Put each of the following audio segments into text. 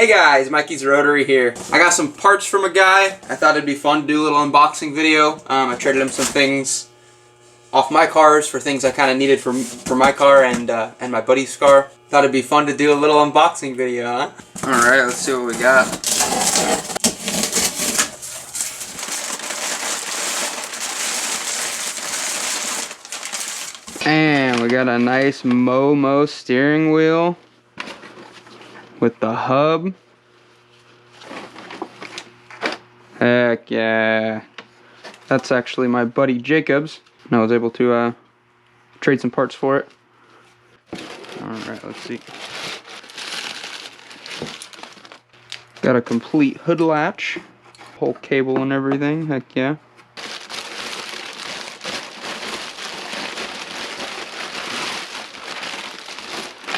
Hey guys, Mikey's Rotary here. I got some parts from a guy. I thought it'd be fun to do a little unboxing video. I traded him some things off my cars for things I kind of needed for my car and my buddy's car. Thought it'd be fun to do a little unboxing video, huh? Alright, let's see what we got. And we got a nice Momo steering wheel with the hub. Heck yeah. That's actually my buddy Jacob's, and I was able to trade some parts for it. Alright, let's see. Got a complete hood latch, whole cable and everything, heck yeah.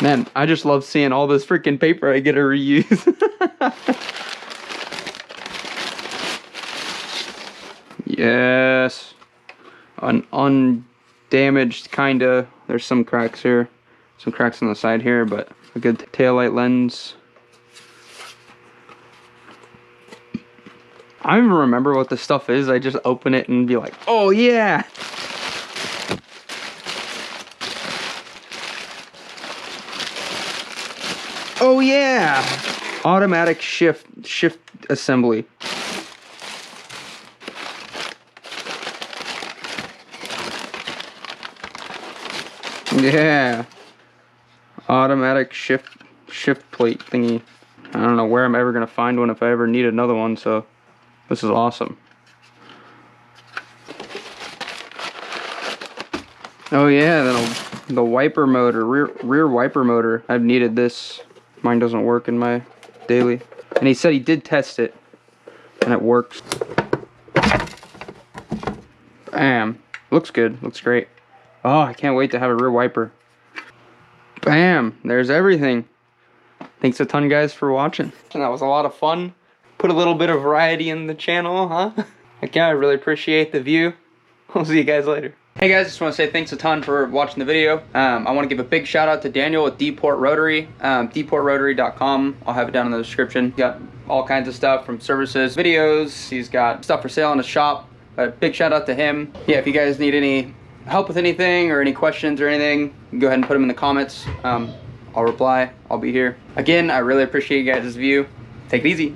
Man, I just love seeing all this freaking paper I get to reuse. Yes. An undamaged kinda. There's some cracks here. Some cracks on the side here, but a good taillight lens. I don't even remember what this stuff is. I just open it and be like, oh yeah! Oh yeah! Automatic shift assembly. Yeah. Automatic shift plate thingy. I don't know where I'm ever gonna find one if I ever need another one, so this is awesome. Oh yeah, then the wiper motor, rear wiper motor. I've needed this. Mine doesn't work in my daily. And he said he did test it, and it works. Bam. Looks good. Looks great. Oh, I can't wait to have a rear wiper. Bam. There's everything. Thanks a ton, guys, for watching. And that was a lot of fun. Put a little bit of variety in the channel, huh? Heck yeah, I really appreciate the view. I'll see you guys later. Hey guys, just want to say thanks a ton for watching the video. I want to give a big shout out to Daniel with DportRotary, DportRotary.com. I'll have it down in the description. He's got all kinds of stuff from services, videos. He's got stuff for sale in his shop. A big shout out to him. Yeah, if you guys need any help with anything or any questions or anything, go ahead and put them in the comments. I'll reply. I'll be here. Again, I really appreciate you guys' view. Take it easy.